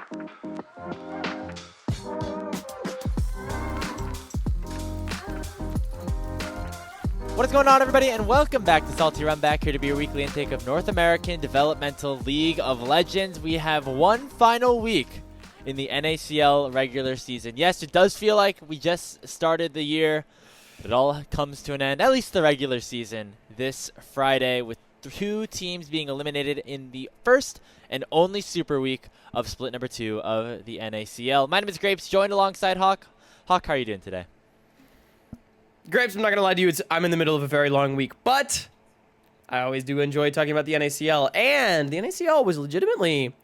What is going on, everybody, and welcome back to Salty Runback, here to be your weekly intake of North American Developmental League of Legends. We have one final week in the NACL regular season. Yes, it does feel like we just started the year, but it all comes to an end, at least the regular season, this Friday, with two teams being eliminated in the first and only Super Week of split number 2 of the NACL. My name is Grapes, joined alongside Hawk. Hawk, how are you doing today? Grapes, I'm not going to lie to you, I'm in the middle of a very long week, but I always do enjoy talking about the NACL, and the NACL was legitimately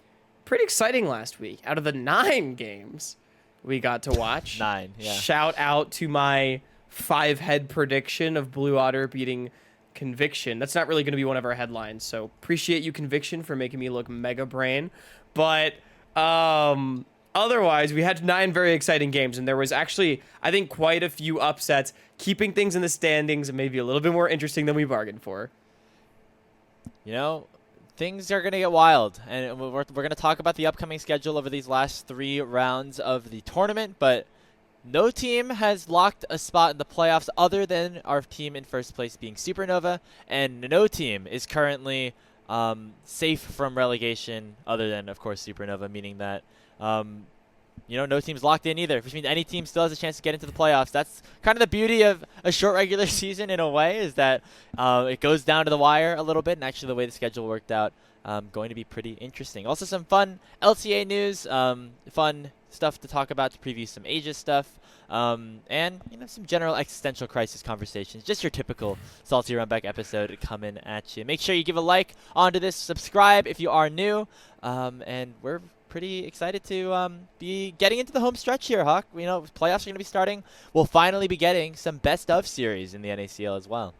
pretty exciting last week. Out of the 9 games we got to watch. 9, yeah. Shout out to my 5-head prediction of Blue Otter beating Conviction. That's not really going to be one of our headlines, so appreciate you, Conviction, for making me look mega brain. But otherwise, we had 9 very exciting games, and there was actually, I think, quite a few upsets, keeping things in the standings and maybe a little bit more interesting than we bargained for. You know, things are going to get wild, and we're going to talk about the upcoming schedule over these last 3 rounds of the tournament, but no team has locked a spot in the playoffs other than our team in first place being Supernova, and no team is currently safe from relegation other than, of course, Supernova, meaning that no team's locked in either, which means any team still has a chance to get into the playoffs. That's kind of the beauty of a short regular season in a way, is that it goes down to the wire a little bit, and actually the way the schedule worked out, going to be pretty interesting. Also some fun LTA news, fun stuff to talk about, to preview some Asia stuff, and some general existential crisis conversations. Just your typical Salty Runback episode coming at you. Make sure you give a like onto this, subscribe if you are new, and we're pretty excited to be getting into the home stretch here, Hawk. Playoffs are going to be starting. We'll finally be getting some best of series in the NACL as well.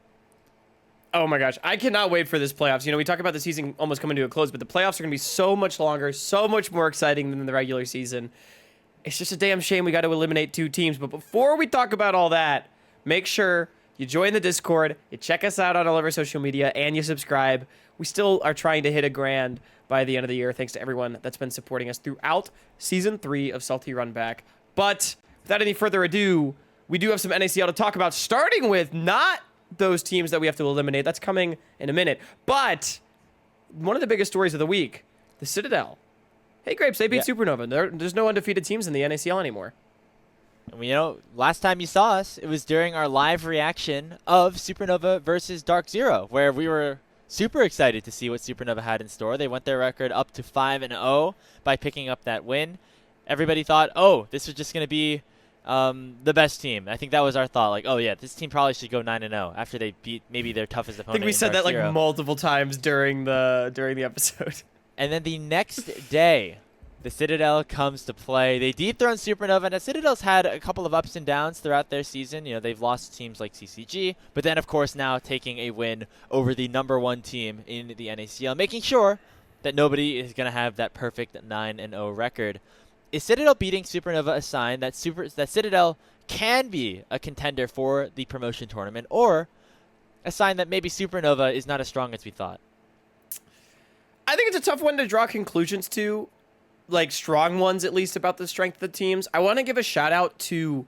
Oh my gosh, I cannot wait for this playoffs. We talk about the season almost coming to a close, but the playoffs are going to be so much longer, so much more exciting than the regular season. It's just a damn shame we got to eliminate 2 teams. But before we talk about all that, make sure you join the Discord, you check us out on all of our social media, and you subscribe. We still are trying to hit 1,000,000 by the end of the year, thanks to everyone that's been supporting us throughout Season 3 of Salty Runback. But without any further ado, we do have some NACL to talk about, starting with not those teams that we have to eliminate. That's coming in a minute. But one of the biggest stories of the week, the Citadel. Hey, Grapes, they beat Supernova. There's no undefeated teams in the NACL anymore. Last time you saw us, it was during our live reaction of Supernova versus Dark Zero, where we were super excited to see what Supernova had in store. They went their record up to 5-0 by picking up that win. Everybody thought, oh, this was just going to be the best team. I think that was our thought. Like, oh, yeah, this team probably should go 9-0 after they beat maybe their toughest opponent. I think we said that like multiple times during the episode. And then the next day, the Citadel comes to play. They dethrone Supernova, and the Citadel's had a couple of ups and downs throughout their season. They've lost teams like CCG, but then, of course, now taking a win over the number 1 team in the NACL, making sure that nobody is going to have that perfect 9-0 record. Is Citadel beating Supernova a sign that Citadel can be a contender for the promotion tournament, or a sign that maybe Supernova is not as strong as we thought? I think it's a tough one to draw conclusions to, like strong ones at least, about the strength of the teams. I want to give a shout out to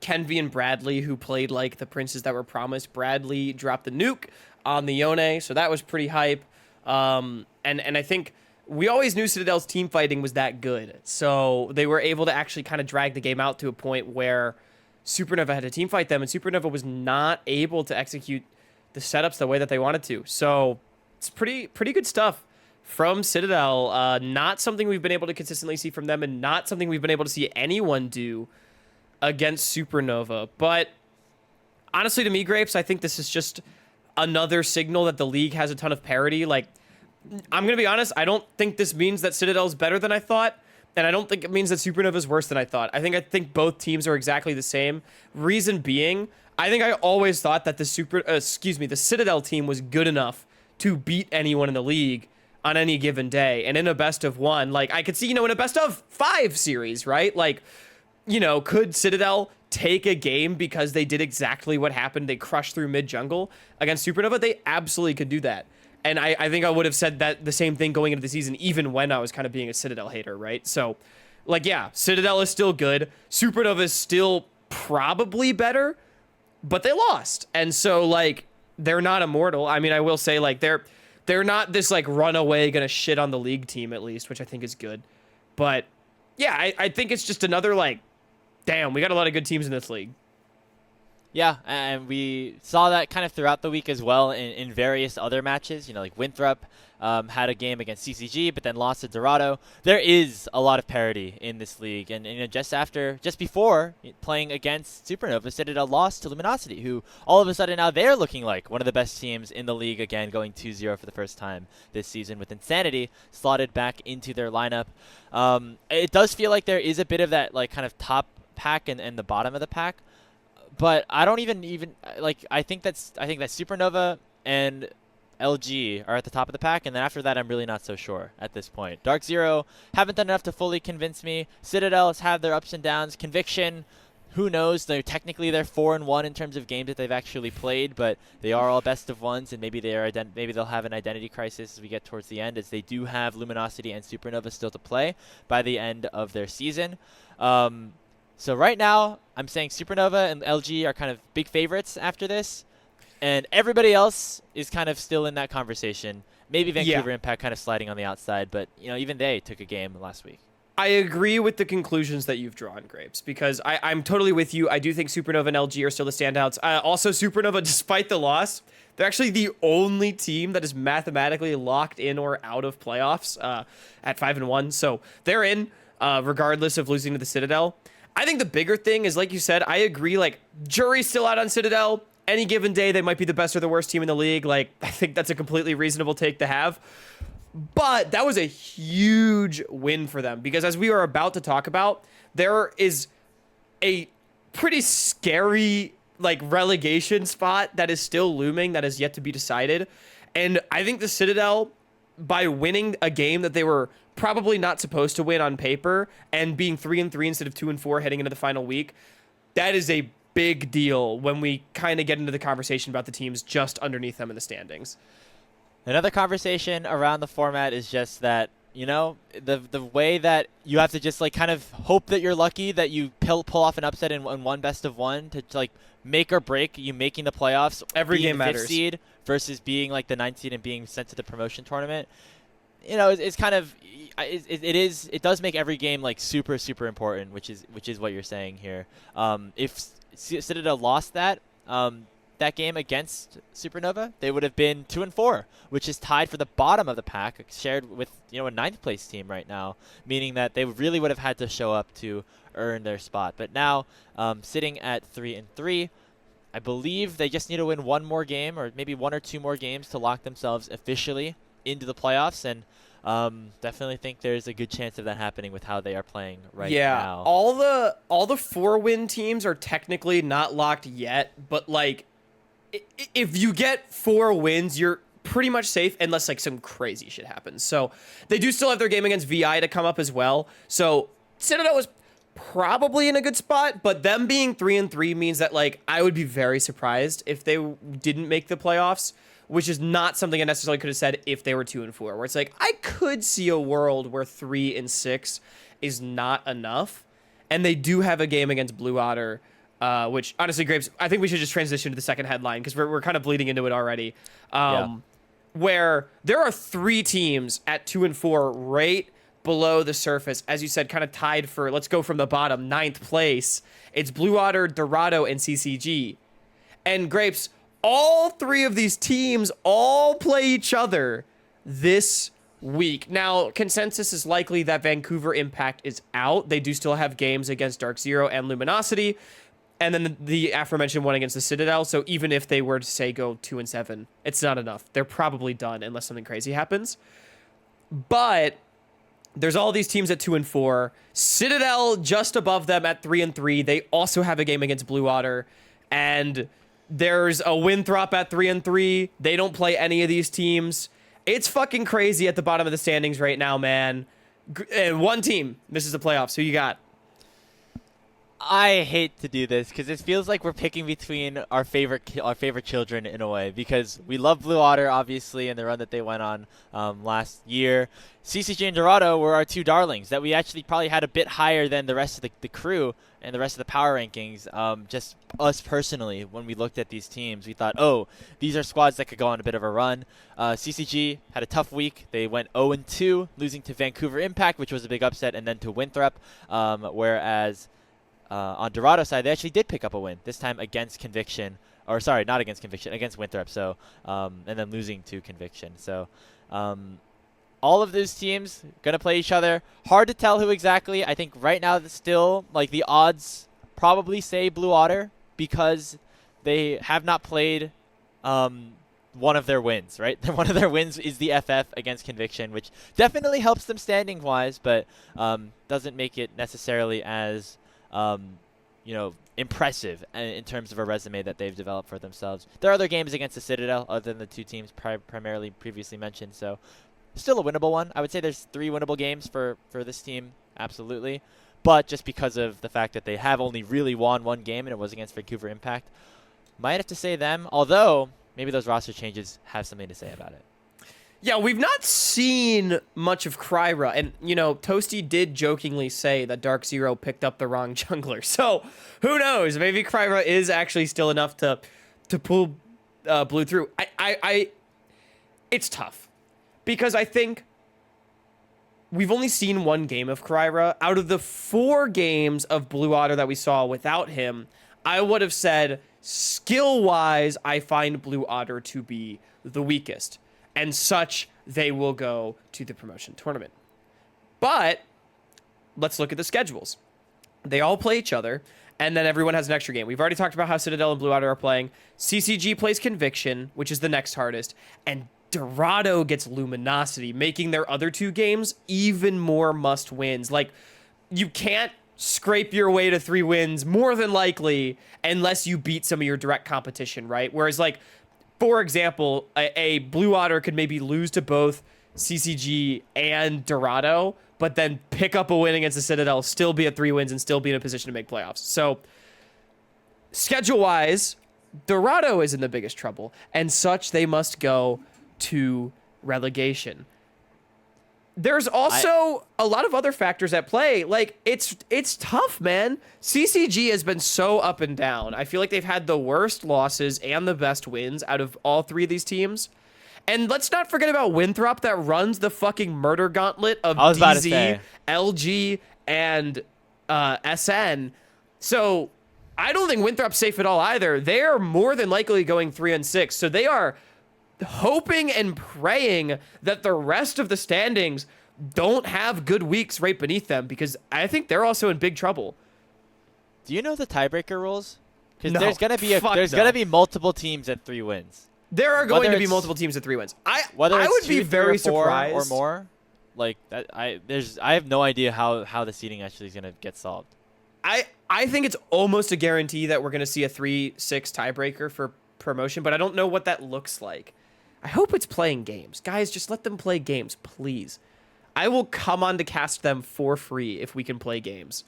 Kenvi and Bradley, who played like the princes that were promised. Bradley dropped the nuke on the Yone, so that was pretty hype. And I think we always knew Citadel's team fighting was that good, so they were able to actually kind of drag the game out to a point where Supernova had to team fight them, and Supernova was not able to execute the setups the way that they wanted to. So it's pretty good stuff from Citadel. Not something we've been able to consistently see from them, and not something we've been able to see anyone do against Supernova. But honestly, to me, Grapes, I think this is just another signal that the league has a ton of parity. Like, I'm going to be honest, I don't think this means that Citadel's better than I thought, and I don't think it means that Supernova's worse than I thought. I think both teams are exactly the same. Reason being, I always thought that the Citadel team was good enough to beat anyone in the league on any given day. And in a best of 1, like, I could see, in a best of 5 series, right? Like, could Citadel take a game because they did exactly what happened? They crushed through mid jungle against Supernova. They absolutely could do that. And I think I would have said that the same thing going into the season, even when I was kind of being a Citadel hater, right? So, like, yeah, Citadel is still good. Supernova is still probably better, but they lost. And so, like, they're not immortal. I mean, I will say, like, they're not this, like, runaway gonna shit on the league team, at least, which I think is good. But, yeah, I think it's just another, like, damn, we got a lot of good teams in this league. Yeah, and we saw that kind of throughout the week as well in various other matches. You know, like Winthrop had a game against CCG, but then lost to Dorado. There is a lot of parity in this league, and you know, just before playing against Supernova, Citadel lost to Luminosity, who all of a sudden now they're looking like one of the best teams in the league again, going 2-0 for the first time this season with Insanity slotted back into their lineup. It does feel like there is a bit of that like kind of top pack and the bottom of the pack. But I don't even like. I think that Supernova and LG are at the top of the pack, and then after that, I'm really not so sure at this point. Dark Zero haven't done enough to fully convince me. Citadel has had their ups and downs. Conviction, who knows? They're 4-1 in terms of games that they've actually played, but they are all best of ones, and maybe maybe they'll have an identity crisis as we get towards the end, as they do have Luminosity and Supernova still to play by the end of their season. So right now, I'm saying Supernova and LG are kind of big favorites after this, and everybody else is kind of still in that conversation. Maybe Vancouver Impact kind of sliding on the outside, but you know, even they took a game last week. I agree with the conclusions that you've drawn, Grapes, because I'm totally with you. I do think Supernova and LG are still the standouts. Also, Supernova, despite the loss, they're actually the only team that is mathematically locked in or out of playoffs at 5-1. So they're in, regardless of losing to the Citadel. I think the bigger thing is, like you said, I agree, like, jury's still out on Citadel. Any given day, they might be the best or the worst team in the league. Like, I think that's a completely reasonable take to have. But that was a huge win for them, because as we are about to talk about, there is a pretty scary, like, relegation spot that is still looming, that is yet to be decided. And I think the Citadel, by winning a game that they were probably not supposed to win on paper and being 3-3 instead of 2-4 heading into the final week, that is a big deal when we kind of get into the conversation about the teams just underneath them in the standings. Another conversation around the format is just that, you know, the way that you have to just like kind of hope that you're lucky that you pull off an upset in one best of one to like make or break you making the playoffs. Every game the 5th matters. Seed versus being like the 9th seed and being sent to the promotion tournament. You know, it's kind of it does make every game like super important, which is what you're saying here. If Citadel lost that game against Supernova, they would have been 2-4, which is tied for the bottom of the pack, shared with a 9th place team right now, meaning that they really would have had to show up to earn their spot. But now, sitting at 3-3, I believe they just need to win one more game, or maybe one or two more games, to lock themselves officially into the playoffs, and definitely think there's a good chance of that happening with how they are playing right now. All the 4-win teams are technically not locked yet, but like if you get 4 wins, you're pretty much safe unless like some crazy shit happens. So they do still have their game against VI to come up as well. So Citadel was probably in a good spot, but them being 3-3 means that like I would be very surprised if they didn't make the playoffs, which is not something I necessarily could have said if they were 2-4, where it's like I could see a world where 3-6 is not enough. And they do have a game against Blue Otter, which honestly, Grapes, I think we should just transition to the second headline because we're kind of bleeding into it already. Where there are 3 teams at 2-4 right below the surface, as you said, kind of tied for, let's go from the bottom, 9th place. It's Blue Otter, Dorado, and CCG. And Grapes, all 3 of these teams all play each other this week. Now, consensus is likely that Vancouver Impact is out. They do still have games against Dark Zero and Luminosity, and then the aforementioned one against the Citadel. So even if they were to, say, go 2-7, it's not enough. They're probably done unless something crazy happens. But there's all these teams at 2-4. Citadel just above them at 3-3. They also have a game against Blue Otter, and there's a Winthrop at 3-3. They don't play any of these teams. It's fucking crazy at the bottom of the standings right now, man. And one team misses the playoffs. Who you got? I hate to do this because it feels like we're picking between our favorite children in a way, because we love Blue Otter obviously and the run that they went on last year. CCG and Dorado were our two darlings that we actually probably had a bit higher than the rest of the crew and the rest of the power rankings. Just us personally, when we looked at these teams, we thought, oh, these are squads that could go on a bit of a run. CCG had a tough week. They went 0-2, losing to Vancouver Impact, which was a big upset, and then to Winthrop, whereas on Dorado's side, they actually did pick up a win, this time against Conviction. Or sorry, not against Conviction, against Winthrop. So, and then losing to Conviction. So, all of those teams gonna play each other. Hard to tell who exactly. I think right now it's still like the odds probably say Blue Otter because they have not played one of their wins. Right, one of their wins is the FF against Conviction, which definitely helps them standing wise, but doesn't make it necessarily as impressive in terms of a resume that they've developed for themselves. There are other games against the Citadel other than the two teams primarily previously mentioned, so still a winnable one. I would say there's 3 winnable games for this team, absolutely. But just because of the fact that they have only really won one game and it was against Vancouver Impact, might have to say them, although maybe those roster changes have something to say about it. Yeah, we've not seen much of Kryra, and, Toasty did jokingly say that Dark Zero picked up the wrong jungler, so who knows? Maybe Kryra is actually still enough to pull Blue through. It's tough, because I think we've only seen one game of Kryra. Out of the 4 games of Blue Otter that we saw without him, I would have said, skill-wise, I find Blue Otter to be the weakest. And such, they will go to the promotion tournament. But let's look at the schedules. They all play each other, and then everyone has an extra game. We've already talked about how Citadel and Blue Otter are playing. CCG plays Conviction, which is the next hardest, and Dorado gets Luminosity, making their other 2 games even more must-wins. Like, you can't scrape your way to 3 wins, more than likely, unless you beat some of your direct competition, right? Whereas, like, for example, a Blue Otter could maybe lose to both CCG and Dorado, but then pick up a win against the Citadel, still be at 3 wins, and still be in a position to make playoffs. So, schedule-wise, Dorado is in the biggest trouble, and such, they must go to relegation. There's also a lot of other factors at play. Like, it's tough, man. CCG has been so up and down. I feel like they've had the worst losses and the best wins out of all 3 of these teams. And let's not forget about Winthrop that runs the fucking murder gauntlet of DZ, LG, and SN. So I don't think Winthrop's safe at all either. They're more than likely going 3-6. So they are hoping and praying that the rest of the standings don't have good weeks right beneath them, because I think they're also in big trouble. Do you know the tiebreaker rules? Because No, there's gonna be multiple teams at 3 wins. There are going to be multiple teams at 3 wins. I would be very surprised or more. Like that, I have no idea how the seeding actually is gonna get solved. I think it's almost a guarantee that we're gonna see a 3-6 tiebreaker for promotion, but I don't know what that looks like. I hope it's playing games. Guys, just let them play games, please. I will come on to cast them for free if we can play games.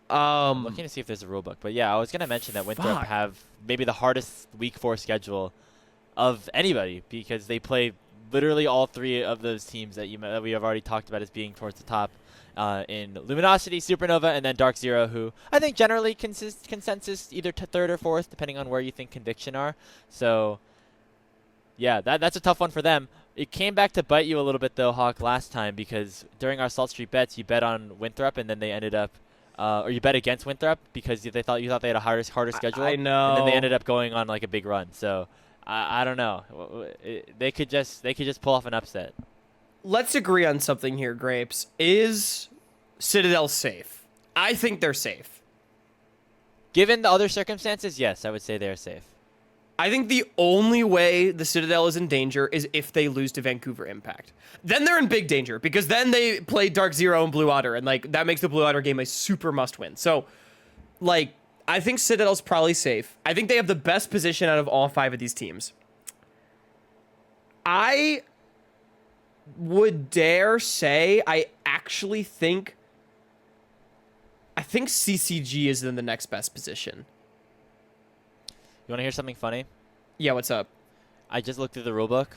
I'm looking to see if there's a rule book. But yeah, I was going to mention that Winthrop have maybe the hardest week 4 schedule of anybody, because they play literally all 3 of those teams that we have already talked about as being towards the top in Luminosity, Supernova, and then Dark Zero, who I think generally consensus either to 3rd or 4th, depending on where you think Conviction are. So yeah, that's a tough one for them. It came back to bite you a little bit, though, Hawk, last time, because during our Salt Street bets, you bet on Winthrop, and then they ended up, or you bet against Winthrop because you thought they had a harder schedule. I know. And then they ended up going on like a big run. So I don't know. They could just pull off an upset. Let's agree on something here, Grapes. Is Citadel safe? I think they're safe. Given the other circumstances, yes, I would say they're safe. I think the only way the Citadel is in danger is if they lose to Vancouver Impact. Then they're in big danger, because then they play Dark Zero and Blue Otter, and like that makes the Blue Otter game a super must-win. So, like, I think Citadel's probably safe. I think they have the best position out of all 5 of these teams. I would dare say I actually think I think CCG is in the next best position. You want to hear something funny? Yeah, what's up? I just looked through the rulebook.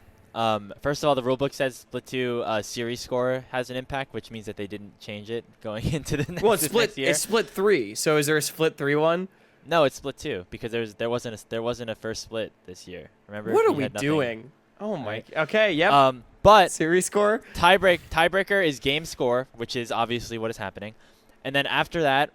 First of all, the rulebook says split 2 series score has an impact, which means that they didn't change it going into the next, Well, it's the split. next year. It's split 3. So is there a split 3 one? No, it's split 2 because there wasn't a first split this year. Remember? What are We we had nothing. doing? Oh my. Right. Okay. Yep. But Series score. tiebreaker is game score, which is obviously what is happening, and then after that,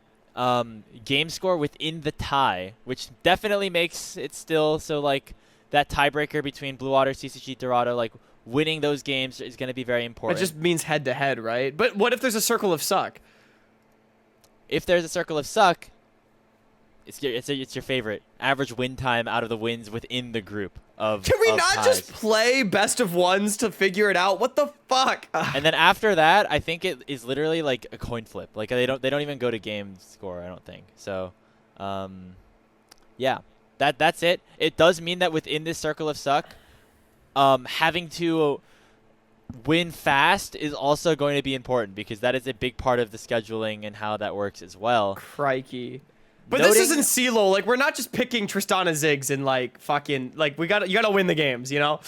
game score within the tie, which definitely makes it still so like that tiebreaker between Blue Water, CCG, Dorado, like winning those games is going to be very It important. just means head to head, right? But what if there's a circle of suck? If there's a circle of suck, it's your favorite average win time out of the wins within the group of. Can we of not ties. just play best of ones to figure it out? What the fuck? And then after that, I think it is literally like a coin flip. Like they don't even go to game score. I don't think so. Yeah, that's it. It does mean that within this circle of suck, having to win fast is also going to be important because that is a big part of the scheduling and how that works as well. Crikey. But this isn't CeeLo. Like, we're not just picking Tristana Ziggs and, like, fucking... Like, you gotta win the games, you know?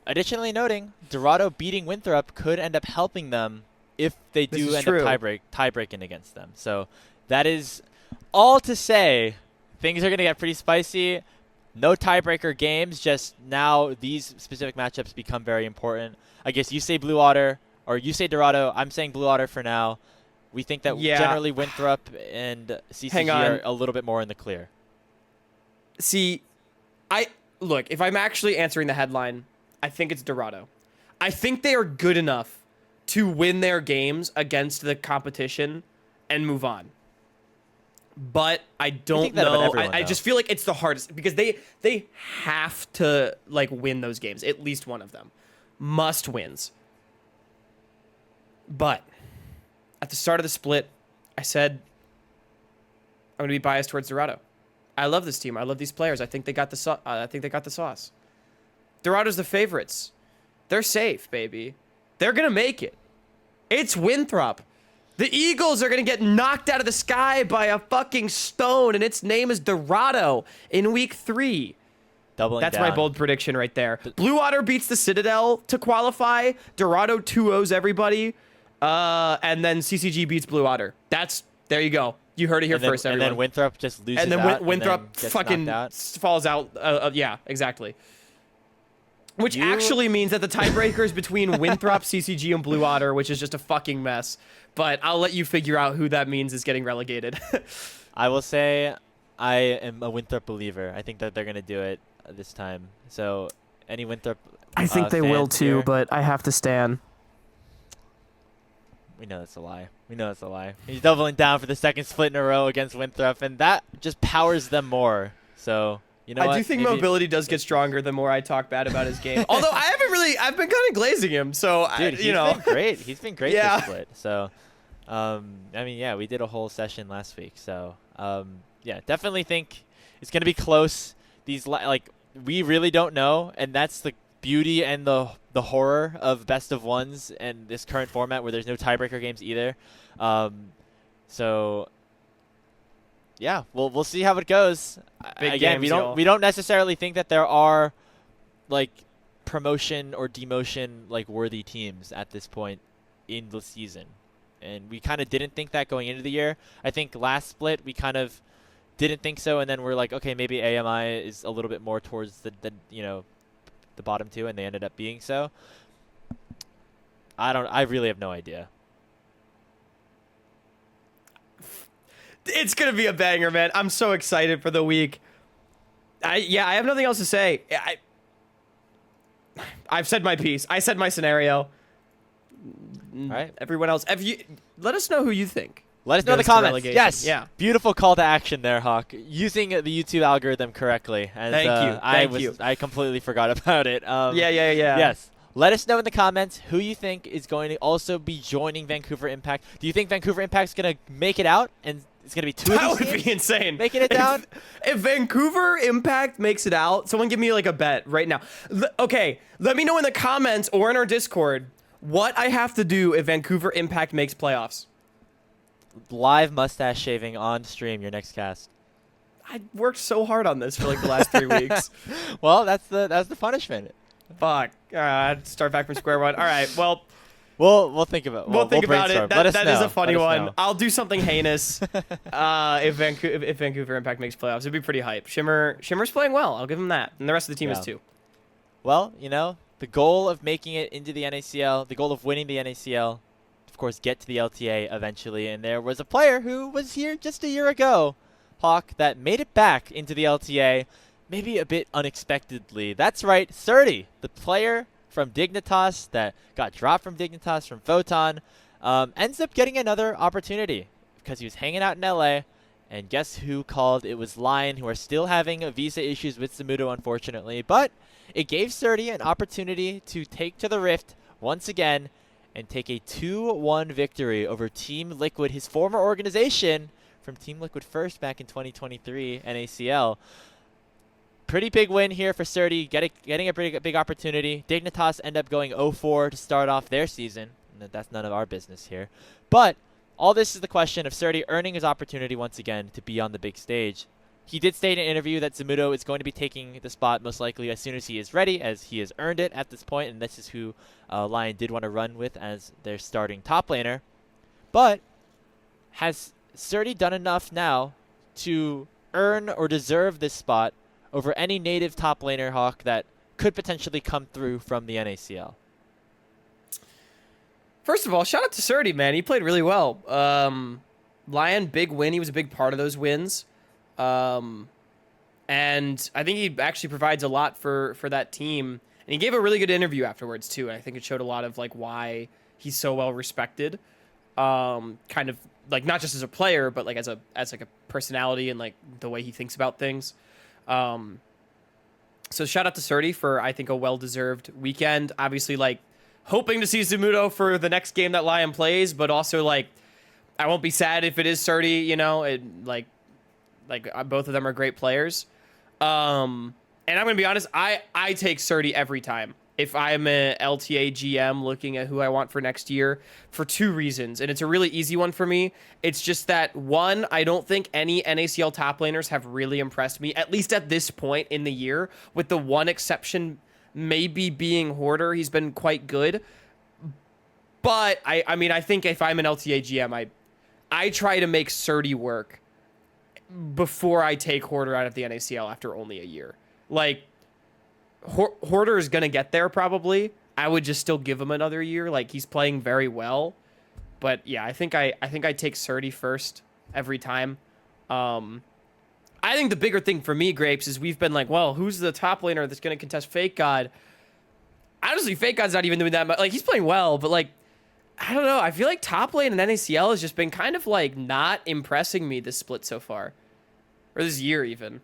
Additionally noting, Dorado beating Winthrop could end up helping them if they do end up tie-breaking against them. So that is all to say things are going to get pretty spicy. No tiebreaker games, just now these specific matchups become very important. I guess you say Blue Water, or you say Dorado. I'm saying Blue Water for now. We think that generally Winthrop and CCG are a little bit more in the clear. See, look, if I'm actually answering the headline, I think it's Dorado. I think they are good enough to win their games against the competition and move on. But I don't know. I just feel like it's the hardest because they have to like win those games. At least one of them. Must wins. But at the start of the split, I said I'm going to be biased towards Dorado. I love this team. I love these players. I think they got the sauce. Dorado's the favorites. They're safe, baby. They're going to make it. It's Winthrop. The Eagles are going to get knocked out of the sky by a fucking stone, and its name is Dorado in week 3. That's my bold prediction right there. Blue Water beats the Citadel to qualify. Dorado 2-0s everybody. And then CCG beats Blue Water. There you go. You heard it here first, everyone. And then Winthrop just loses and then out. Winthrop and then fucking falls out. Yeah, exactly. Which actually means that the tiebreaker is between Winthrop, CCG, and Blue Water, which is just a fucking mess. But I'll let you figure out who that means is getting relegated. I will say I am a Winthrop believer. I think that they're going to do it this time. So any Winthrop I think they will too, here, but I have to stand. We know that's a lie. He's doubling down for the second split in a row against Winthrop, and that just powers them more. So, you know I do think mobility does get stronger the more I talk bad about his game. Although I've been kind of glazing him. So, dude, he's been great. He's been great yeah. this split. So, I mean, yeah, we did a whole session last week. So, yeah, definitely think it's going to be close. We really don't know, and that's the beauty and the horror of best of ones and this current format where there's no tiebreaker games either. So yeah, we'll see how it goes. Again, we don't necessarily think that there are like promotion or demotion like worthy teams at this point in the season. And we kind of didn't think that going into the year. I think last split we kind of didn't think so, and then we're like, okay, maybe AMI is a little bit more towards the bottom 2, and they ended up being so. I really have no idea. It's going to be a banger, man. I'm so excited for the week. I have nothing else to say. I've said my piece. I said my scenario. All right. Everyone else, let us know who you think. Let us know in the comments. Yes. Yeah. Beautiful call to action there, Hawk. Using the YouTube algorithm correctly. And, Thank you. I completely forgot about it. Yeah. Yes. Let us know in the comments who you think is going to also be joining Vancouver Impact. Do you think Vancouver Impact is going to make it out and it's going to be 2 of these That would teams be insane. making it down? If Vancouver Impact makes it out, someone give me like a bet right now. Okay, let me know in the comments or in our Discord what I have to do if Vancouver Impact makes playoffs. live mustache shaving on stream your next cast. I worked so hard on this for like the last 3 weeks. Well, that's the punishment. Fuck. I'd start back from square one. All right. Well, We'll think about it. we'll think about it. Let us That know. is a funny Let us one. know. I'll do something heinous if Vancouver Impact makes playoffs. It'd be pretty hype. Shimmer's playing well. I'll give him that. And the rest of the team is too. Well, the goal of making it into the NACL, the goal of winning the NACL, of course, get to the LTA eventually. And there was a player who was here just a year ago, Hawk, that made it back into the LTA, maybe a bit unexpectedly. That's right, Srtty, the player from Dignitas that got dropped from Dignitas from Photon, ends up getting another opportunity because he was hanging out in LA. And guess who called? It was Lion, who are still having visa issues with Zamudo, unfortunately. But it gave Srtty an opportunity to take to the Rift once again and take a 2-1 victory over Team Liquid, his former organization from Team Liquid First back in 2023 NACL. Pretty big win here for Srtty, getting a pretty big opportunity. Dignitas end up going 0-4 to start off their season. That's none of our business here. But all this is the question of Srtty earning his opportunity once again to be on the big stage. He did state in an interview that Zamudo is going to be taking the spot most likely as soon as he is ready, as he has earned it at this point, and this is who Lion did want to run with as their starting top laner. But has Srtty done enough now to earn or deserve this spot over any native top laner, Hawk, that could potentially come through from the NACL? First of all, shout out to Srtty, man. He played really well. Lion, big win. He was a big part of those wins. And I think he actually provides a lot for that team. And he gave a really good interview afterwards, too. And I think it showed a lot of, like, why he's so well respected. Kind of, like, not just as a player, but, like, as a personality and, like, the way he thinks about things. So shout out to Srtty for, I think, a well-deserved weekend. Obviously, like, hoping to see Zamudo for the next game that Lion plays, but also, like, I won't be sad if it is Srtty, like both of them are great players. And I'm going to be honest, I take Srtty every time. If I'm an LTA GM looking at who I want for next year, for 2 reasons. And it's a really easy one for me. It's just that, one, I don't think any NACL top laners have really impressed me, at least at this point in the year, with the one exception maybe being Hoarder. He's been quite good. But, I mean, I think if I'm an LTA GM, I try to make Srtty work before I take Hoarder out of the NACL after only a year. Like, Hoarder is going to get there probably. I would just still give him another year. Like, he's playing very well. But, yeah, I think I take Srtty first every time. I think the bigger thing for me, Grapes, is we've been like, well, who's the top laner that's going to contest Fake God? Honestly, Fake God's not even doing that much. Like, he's playing well, but, like, I don't know. I feel like top lane in NACL has just been kind of, like, not impressing me this split so far. Or this year, even.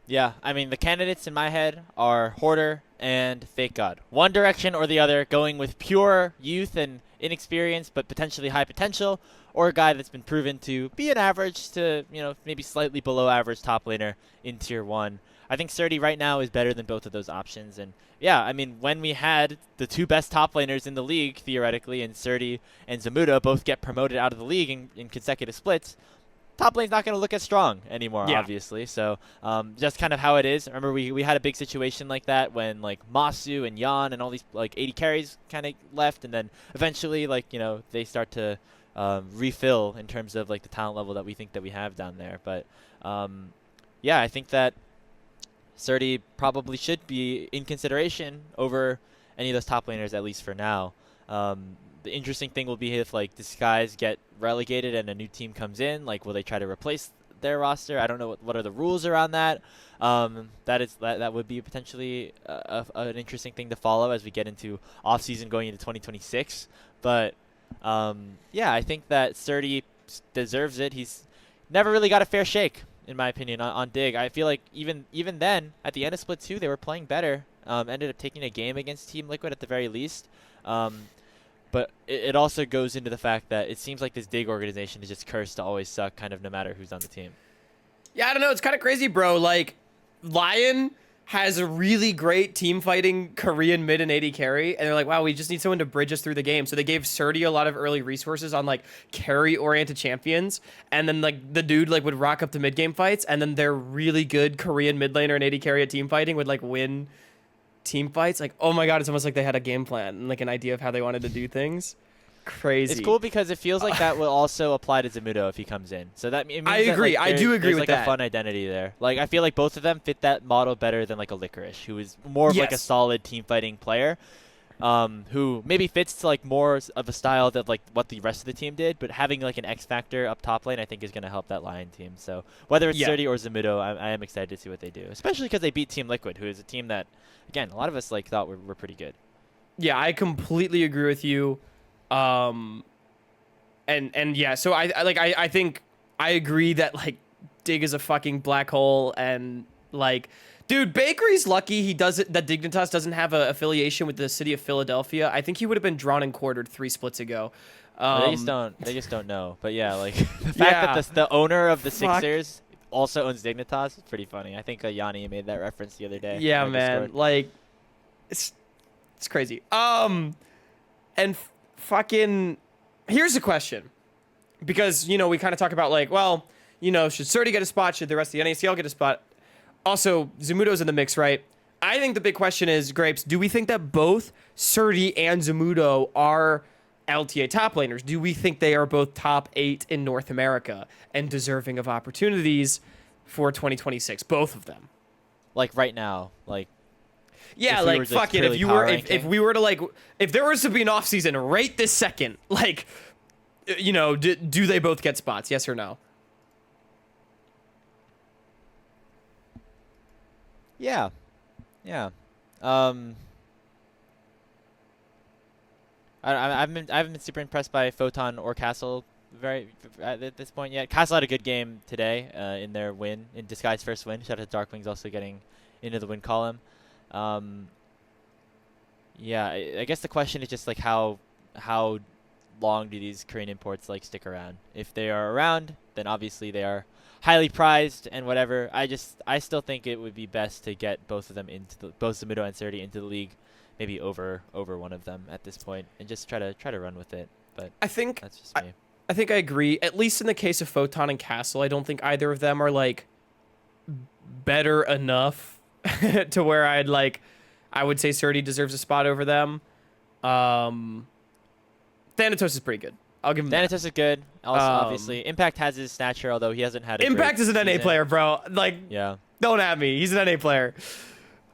Yeah, I mean, the candidates in my head are Hoarder and Fake God. One direction or the other, going with pure youth and inexperience, but potentially high potential, or a guy that's been proven to be an average to, maybe slightly below average top laner in Tier 1. I think Srtty right now is better than both of those options. And yeah, I mean, when we had the 2 best top laners in the league, theoretically, and Srtty and Zamudo both get promoted out of the league in consecutive splits, top lane's not going to look as strong anymore, obviously. So just kind of how it is. Remember, we had a big situation like that when, like, Masu and Yan and all these, like, 80 carries kind of left. And then eventually, like, they start to refill in terms of, like, the talent level that we think that we have down there. But, yeah, I think that Srtty probably should be in consideration over any of those top laners, at least for now. The interesting thing will be if, like, these guys get relegated and a new team comes in. Like, will they try to replace their roster? I don't know what are the rules around that. That would be potentially an interesting thing to follow as we get into off season going into 2026. But yeah, I think that Srtty deserves it. He's never really got a fair shake, in my opinion, on Dig. I feel like even then, at the end of Split 2, they were playing better. Ended up taking a game against Team Liquid at the very least. But it also goes into the fact that it seems like this Dig organization is just cursed to always suck, kind of no matter who's on the team. Yeah, I don't know. It's kind of crazy, bro. Like, Lion has a really great team fighting Korean mid and AD carry, and they're like, wow, we just need someone to bridge us through the game. So they gave Srtty a lot of early resources on like carry oriented champions, and then like the dude like would rock up to mid game fights, and then their really good Korean mid laner and AD carry at team fighting would like win team fights. Like, oh my god, it's almost like they had a game plan and like an idea of how they wanted to do things. Crazy. It's cool because it feels like that will also apply to Zamudo if he comes in. So that means I agree. That, like, I do agree there's with like that. a fun identity there. Like I feel like both of them fit that model better than like a Licorice, who is more of like a solid team fighting player, who maybe fits to like more of a style that like what the rest of the team did, but having like an X factor up top lane I think is going to help that Lion team. So whether it's Srtty or Zamudo, I am excited to see what they do, especially because they beat Team Liquid, who is a team that again a lot of us like thought were pretty good. Yeah, I completely agree with you. And yeah, so I think I agree that like Dig is a fucking black hole, and like, dude, Bakery's lucky he doesn't that Dignitas doesn't have an affiliation with the city of Philadelphia. I think he would have been drawn and quartered 3 splits ago. They just don't know. But yeah, like the fact that the owner of the Sixers also owns Dignitas is pretty funny. I think Yanni made that reference the other day. Yeah, man, like it's crazy. And fucking. Here's a question, because, you know, we kind of talk about like, well, you know, should Srtty get a spot? Should the rest of the NACL get a spot? Also, Zamudo's in the mix, right? I think the big question is, Grapes, do we think that both Srtty and Zamudo are LTA top laners? Do we think they are both top 8 in North America and deserving of opportunities for 2026? Both of them. Like right now, like. Yeah, like fuck it. If we were to like, if there was to be an off season right this second, like, you know, do they both get spots? Yes or no? Yeah. I haven't been super impressed by Photon or Castle at this point yet. Castle had a good game today in their win, in Disguise first win. Shout out to Darkwings also getting into the win column. Yeah, I guess the question is just like how long do these Korean imports like stick around? If they are around, then obviously they are highly prized and whatever. I still think it would be best to get both of them both Zamudo and Srtty into the league, maybe over one of them at this point, and just try to run with it. But I think that's just me. I think I agree. At least in the case of Photon and Castle, I don't think either of them are like better enough to where I would say Srtty deserves a spot over them. Thanatos is pretty good. I'll give him Thanatos is good. Also, obviously, Impact has his stature, although he hasn't had a Impact is an NA player, bro. Like, yeah. Don't at me. He's an NA player.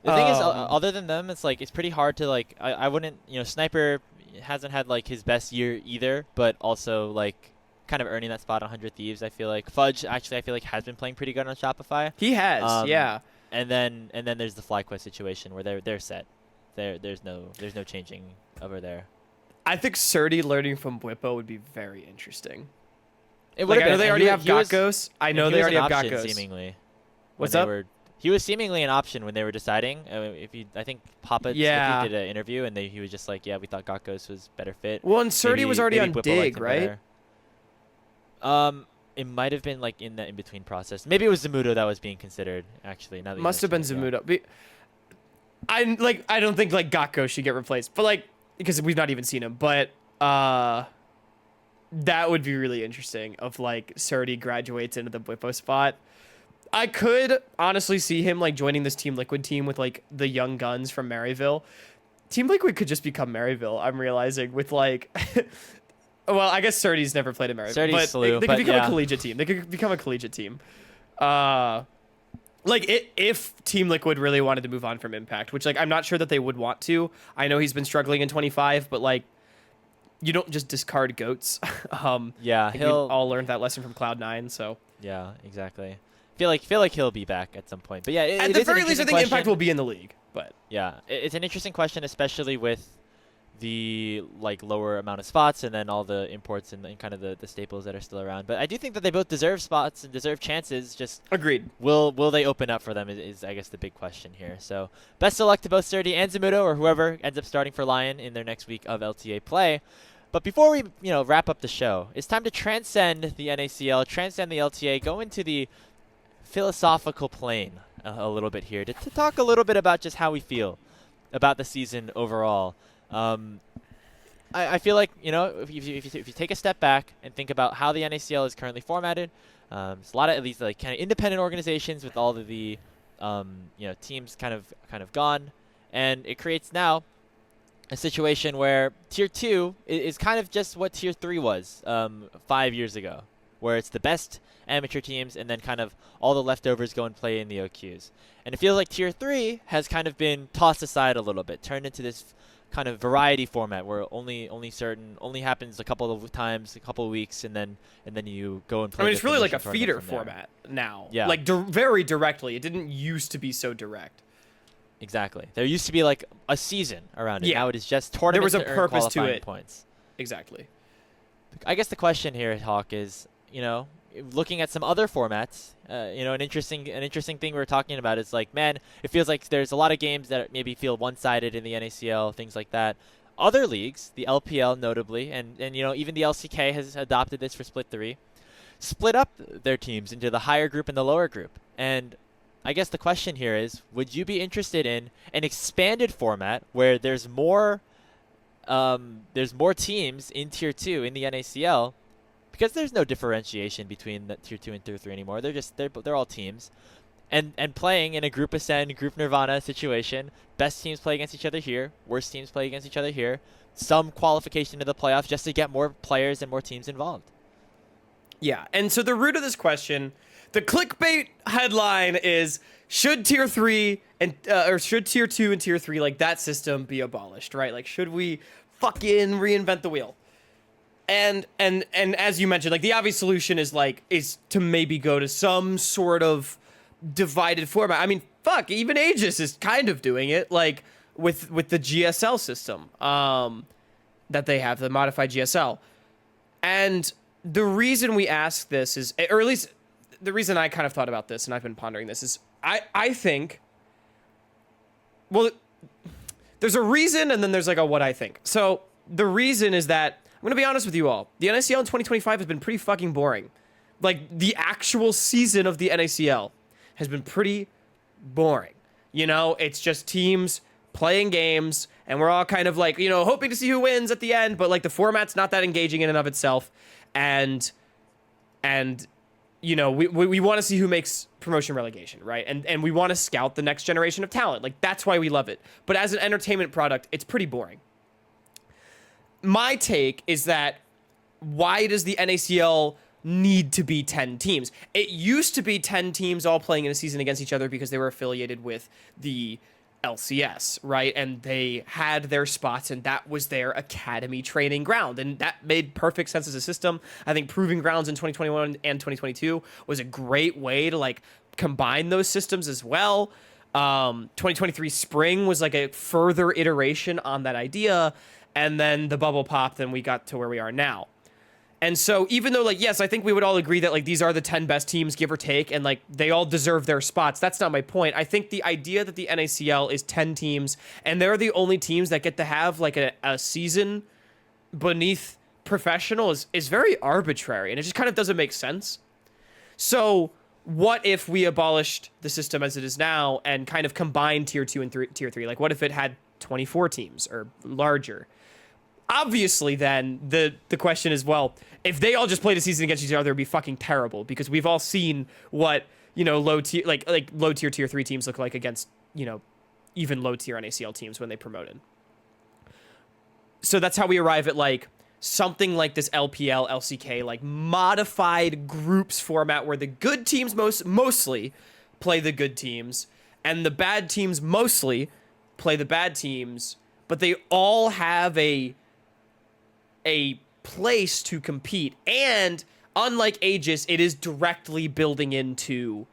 The thing is, other than them, it's like it's pretty hard to like. I wouldn't, you know, Sniper hasn't had like his best year either, but also like kind of earning that spot on 100 Thieves. I feel like Fudge actually I feel like has been playing pretty good on Shopify. He has, yeah. And then there's the FlyQuest situation where they're set. There's no changing over there. I think Srtty learning from Bwipo would be very interesting. It would. Like, I know they already have Gakos. I know they already have Gakos. Seemingly. What's up? He was seemingly an option when they were deciding. I think Papa did an interview and he was just like, yeah, we thought Gakos was better fit. Well, and Srtty was already on Dig, right? Better. It might have been like in the in-between process. Maybe it was Zamudo that was being considered. Actually, now that must have been Zamudo. Yeah. I don't think like Gakko should get replaced, but like because we've not even seen him. But that would be really interesting. If like Srtty graduates into the Bwipo spot, I could honestly see him like joining this Team Liquid team with like the young guns from Maryville. Team Liquid could just become Maryville. I'm realizing with like. Well, I guess Srtty's never played America, but they could become a collegiate team. They could become a collegiate team. Like if Team Liquid really wanted to move on from Impact, which like I'm not sure that they would want to. I know he's been struggling in 25, but like you don't just discard goats. Yeah, we all learned that lesson from Cloud9. So yeah, exactly. Feel like he'll be back at some point. But yeah, at the very least, I think Impact will be in the league. But yeah, it's an interesting question, especially with the like lower amount of spots and then all the imports and kind of the staples that are still around. But I do think that they both deserve spots and deserve chances. Just agreed. Will they open up for them is I guess the big question here. So best of luck to both Srtty and Zamudo or whoever ends up starting for Lion in their next week of LTA play. But before we wrap up the show, it's time to transcend the NACL, transcend the LTA, go into the philosophical plane a little bit here to talk a little bit about just how we feel about the season overall. I feel like, if you take a step back and think about how the NACL is currently formatted, there's a lot of these like kind of independent organizations with all of the teams kind of gone, and it creates now a situation where Tier 2 is kind of just what Tier 3 was 5 years ago, where it's the best amateur teams and then kind of all the leftovers go and play in the OQs. And it feels like Tier 3 has kind of been tossed aside a little bit, turned into this kind of variety format where only happens a couple of times, a couple of weeks, and then you go and play. I mean, it's really like a promotion feeder tournament format now. Yeah. Like very directly. It didn't used to be so direct. Exactly. There used to be like a season around it. Yeah. Now it is just tournaments. There was a purpose to qualifying it. Points. Exactly. I guess the question here, Hawk, is looking at some other formats. An interesting thing we were talking about is like, man, it feels like there's a lot of games that maybe feel one-sided in the NACL, things like that. Other leagues, the LPL notably, and even the LCK has adopted this for Split 3, split up their teams into the higher group and the lower group. And I guess the question here is, would you be interested in an expanded format where there's more teams in Tier 2 in the NACL, because there's no differentiation between the Tier 2 and Tier 3 anymore. They're all teams. And playing in a group ascend, group nirvana situation, best teams play against each other here, worst teams play against each other here, some qualification to the playoffs just to get more players and more teams involved. Yeah, and so the root of this question, the clickbait headline is, should Tier 3 and or should Tier 2 and Tier 3, like, that system be abolished, right? Like, should we fucking reinvent the wheel? And as you mentioned, like, the obvious solution is to maybe go to some sort of divided format. I mean, fuck, even Aegis is kind of doing it, like, with the GSL system that they have, the modified GSL. And the reason we ask this is, or at least the reason I kind of thought about this, and I've been pondering this, is I think, well, there's a reason, and then there's like a what I think. So the reason is that, I'm going to be honest with you all, the NACL in 2025 has been pretty fucking boring. Like, the actual season of the NACL has been pretty boring. It's just teams playing games, and we're all kind of like, hoping to see who wins at the end, but like the format's not that engaging in and of itself. And we want to see who makes promotion relegation, right? And we want to scout the next generation of talent. Like, that's why we love it. But as an entertainment product, it's pretty boring. My take is that, why does the NACL need to be 10 teams? It used to be 10 teams all playing in a season against each other because they were affiliated with the LCS, right? And they had their spots, and that was their academy training ground. And that made perfect sense as a system. I think Proving Grounds in 2021 and 2022 was a great way to like combine those systems as well. 2023 Spring was like a further iteration on that idea. And then the bubble popped, and we got to where we are now. And so even though, like, yes, I think we would all agree that, like, these are the 10 best teams, give or take, and, like, they all deserve their spots. That's not my point. I think the idea that the NACL is 10 teams, and they're the only teams that get to have, like, a season beneath professional is very arbitrary, and it just kind of doesn't make sense. So what if we abolished the system as it is now and kind of combined Tier 2 and Tier 3? Like, what if it had 24 teams or larger? Obviously, then, the question is, well, if they all just played a season against each other, it would be fucking terrible, because we've all seen what, low tier, like low tier Tier 3 teams look like against, even low tier NACL teams when they promoted. So that's how we arrive at, like, something like this LPL, LCK, like, modified groups format where the good teams mostly play the good teams, and the bad teams mostly play the bad teams, but they all have a place to compete. And unlike Aegis, it is directly building into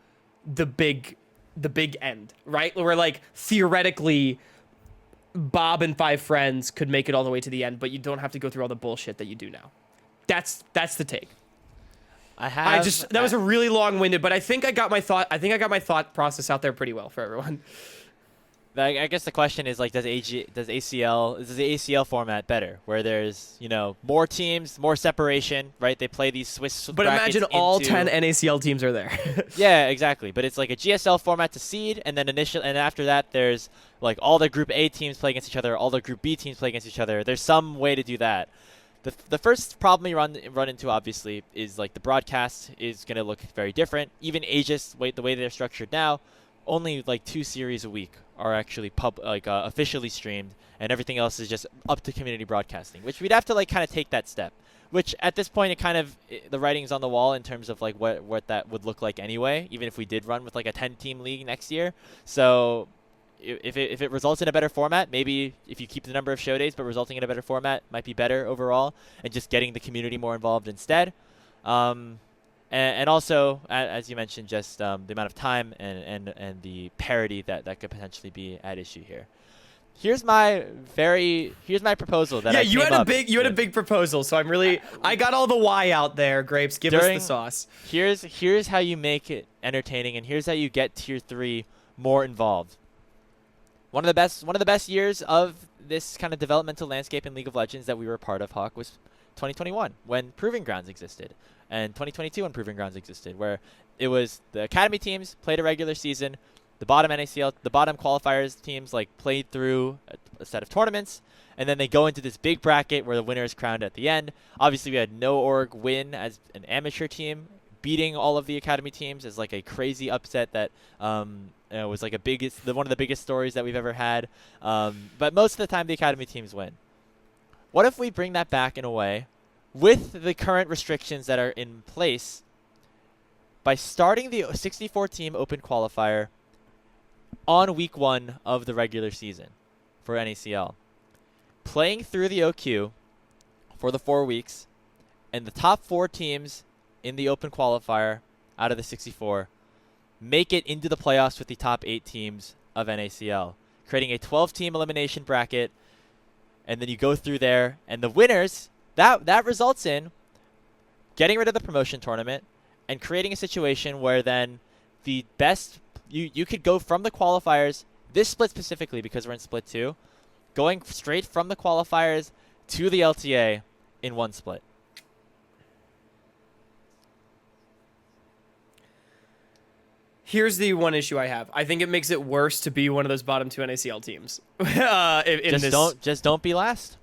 the big end, right? Where, like, theoretically Bob and 5 friends could make it all the way to the end, but you don't have to go through all the bullshit that you do now. That's the take. That was a really long-winded, but I think I got my thought process out there pretty well for everyone. I guess the question is like, does the ACL format better, where there's more teams, more separation, right? They play these Swiss But brackets imagine all into, 10 NACL teams are there. Yeah, exactly. But it's like a GSL format to seed, and then and after that, there's like all the Group A teams play against each other, all the Group B teams play against each other. There's some way to do that. The first problem you run into, obviously, is like the broadcast is going to look very different. Even Aegis, the way they're structured now, only like 2 series a week are actually officially streamed, and everything else is just up to community broadcasting, which we'd have to like kind of take that step. Which at this point, the writing's on the wall in terms of like what that would look like anyway, even if we did run with like a 10-team league next year. So if it results in a better format, maybe if you keep the number of show days but resulting in a better format might be better overall, and just getting the community more involved instead. And also, as you mentioned, just the amount of time and the parity that could potentially be at issue here. Here's my proposal that you had a big proposal, so I got all the why out there. Grapes, give us the sauce. Here's how you make it entertaining, and here's how you get tier 3 more involved. One of the best years of this kind of developmental landscape in League of Legends that we were a part of, Hawk, was 2021 when Proving Grounds existed, and 2022 when Proving Grounds existed, where it was the academy teams played a regular season, the bottom NACL, the bottom qualifiers teams like played through a set of tournaments, and then they go into this big bracket where the winner is crowned at the end. Obviously, we had No Org win as an amateur team, beating all of the academy teams as like a crazy upset that was like one of the biggest stories that we've ever had. But most of the time, the academy teams win. What if we bring that back in a way with the current restrictions that are in place by starting the 64-team open qualifier on week 1 of the regular season for NACL, playing through the OQ for the 4 weeks, and the top 4 teams in the open qualifier out of the 64 make it into the playoffs with the top 8 teams of NACL, creating a 12-team elimination bracket, and then you go through there, and the winners, that results in getting rid of the promotion tournament and creating a situation where then the best, you could go from the qualifiers, this split specifically because we're in split 2, going straight from the qualifiers to the LTA in one split. Here's the one issue I have. I think it makes it worse to be one of those bottom 2 NACL teams. Just don't be last.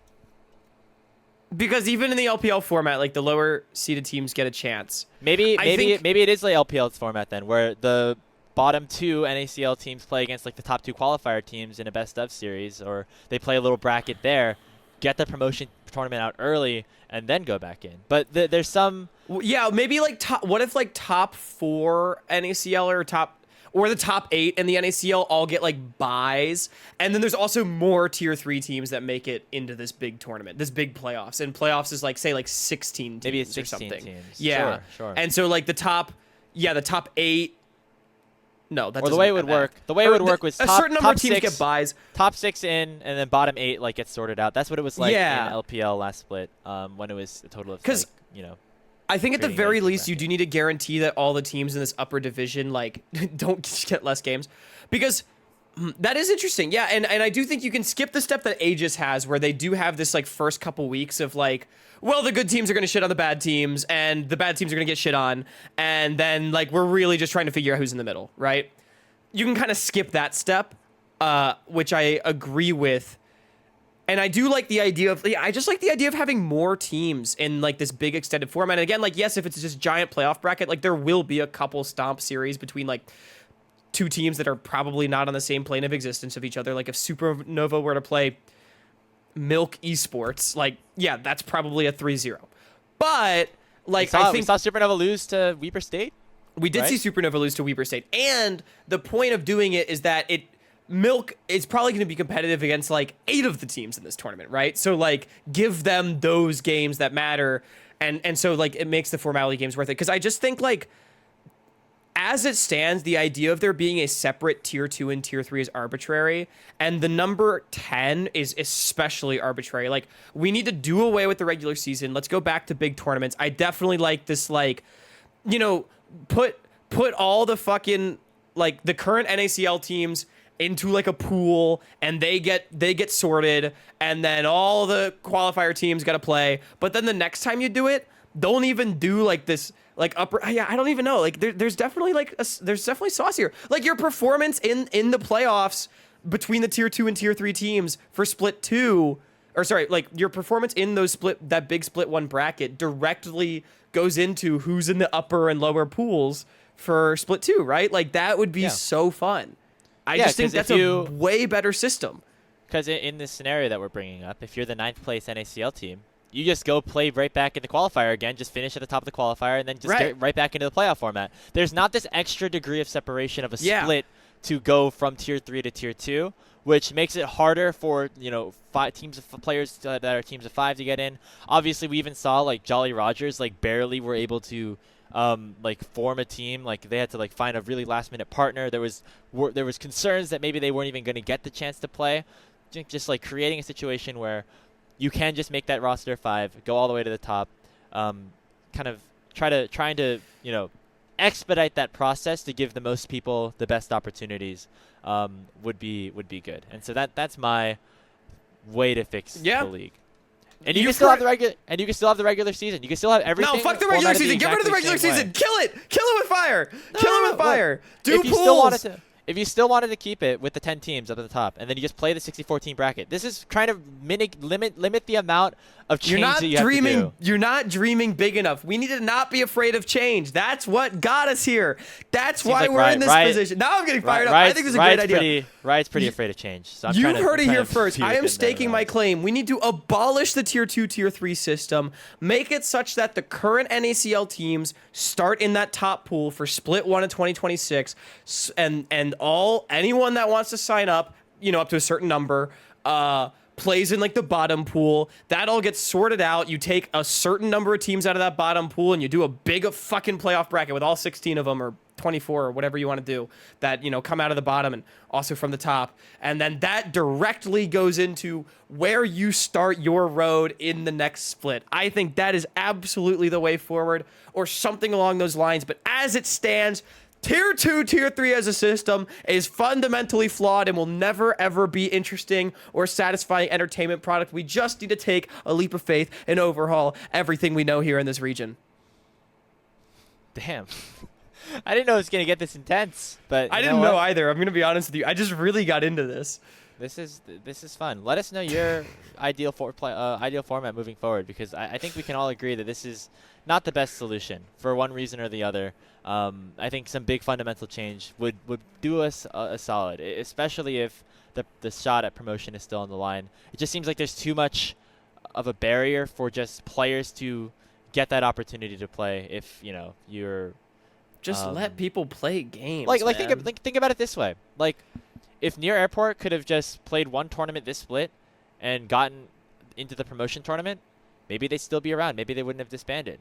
Because even in the LPL format, like the lower seeded teams get a chance. Maybe it is the LPL format then, where the bottom 2 NACL teams play against like the top 2 qualifier teams in a best of series, or they play a little bracket there, get the promotion tournament out early, and then go back in. But there's some... Yeah, maybe like what if like top 4 NACL or the top 8 in the NACL all get like buys, and then there's also more tier 3 teams that make it into this big tournament, this big playoffs. And playoffs is like, say, like 16 teams. Maybe it's 16 or something. teams. Yeah. Sure. And so like the top 8. No, that or the way it would work. The way it would work was a certain number of teams 6, get buys. Top 6 in, and then bottom 8 like gets sorted out. That's what it was like in LPL last split, when it was a total of I think at the very least, bracket. you do need to guarantee that all the teams in this upper division like don't get less games, because that is interesting. Yeah, and I do think you can skip the step that Aegis has, where they do have this like first couple weeks of like, well, the good teams are going to shit on the bad teams, and the bad teams are going to get shit on, and then like we're really just trying to figure out who's in the middle, right? You can kind of skip that step, which I agree with. And I do like the idea of, I just like the idea of having more teams in like this big extended format. And again, like, yes, if it's just giant playoff bracket, like there will be a couple stomp series between like 2 teams that are probably not on the same plane of existence of each other. Like if Supernova were to play Milk Esports, like, yeah, that's probably a 3-0. But like, we saw Supernova lose to Weeper State. We did see Supernova lose to Weeper State. And the point of doing it is that Milk is probably going to be competitive against like 8 of the teams in this tournament, right? So like give them those games that matter, and so like it makes the formality games worth it. Because I just think like as it stands, the idea of there being a separate tier 2 and tier 3 is arbitrary, and the number 10 is especially arbitrary. Like we need to do away with the regular season. Let's go back to big tournaments. I definitely like this, like, put all the fucking like the current NACL teams into like a pool, and they get sorted, and then all the qualifier teams got to play. But then the next time you do it, don't even do like this like upper. Yeah, I don't even know. Like there's definitely like there's definitely sauce here. Like your performance in the playoffs between the tier 2 and tier 3 teams for split 2, or sorry, like your performance in that big split 1 bracket directly goes into who's in the upper and lower pools for split 2, right? Like that would be so fun. I just think that's a way better system. Because in this scenario that we're bringing up, if you're the 9th place NACL team, you just go play right back in the qualifier again, just finish at the top of the qualifier, and then just get right back into the playoff format. There's not this extra degree of separation of a split to go from tier 3 to tier 2, which makes it harder for, players that are teams of 5 to get in. Obviously, we even saw like Jolly Rogers like barely were able to form a team. Like they had to like find a really last-minute partner. There was concerns that maybe they weren't even going to get the chance to play. Just like creating a situation where you can just make that roster 5, go all the way to the top, kind of trying to expedite that process to give the most people the best opportunities would be good. And so that's my way to fix the league. And you can still have the regular season. You can still have everything. No, fuck the regular season. Get rid of the regular season. Kill it. Kill it with fire. Kill it with fire. Do pools. If you still wanted to keep it with the 10 teams up at the top, and then you just play the 64-team bracket, this is trying to limit the amount of change that you have to do. You're not dreaming big enough. We need to not be afraid of change. That's what got us here. That's why we're in this position. Now I'm getting fired up. I think this is a great idea. Riot's pretty afraid of change. So You've heard it here first. I am staking my claim. We need to abolish the tier 2, tier 3 system. Make it such that the current NACL teams start in that top pool for split 1 in 2026, and anyone that wants to sign up, up to a certain number, plays in like the bottom pool. That all gets sorted out. You take a certain number of teams out of that bottom pool, and you do a big fucking playoff bracket with all 16 of them, or 24, or whatever you want to do, that come out of the bottom and also from the top. And then that directly goes into where you start your road in the next split. I think that is absolutely the way forward, or something along those lines. But as it stands, Tier 2, Tier 3 as a system is fundamentally flawed and will never, ever be interesting or satisfying entertainment product. We just need to take a leap of faith and overhaul everything we know here in this region. Damn. I didn't know it was going to get this intense, but I didn't know either. I'm going to be honest with you. I just really got into this. This is fun. Let us know your ideal format moving forward, because I think we can all agree that this is not the best solution for one reason or the other. I think some big fundamental change would do us a solid, especially if the shot at promotion is still on the line. It just seems like there's too much of a barrier for just players to get that opportunity to play. If you're just let people play games. Think about it this way. Like, if Near Airport could have just played one tournament this split and gotten into the promotion tournament, maybe they'd still be around. Maybe they wouldn't have disbanded.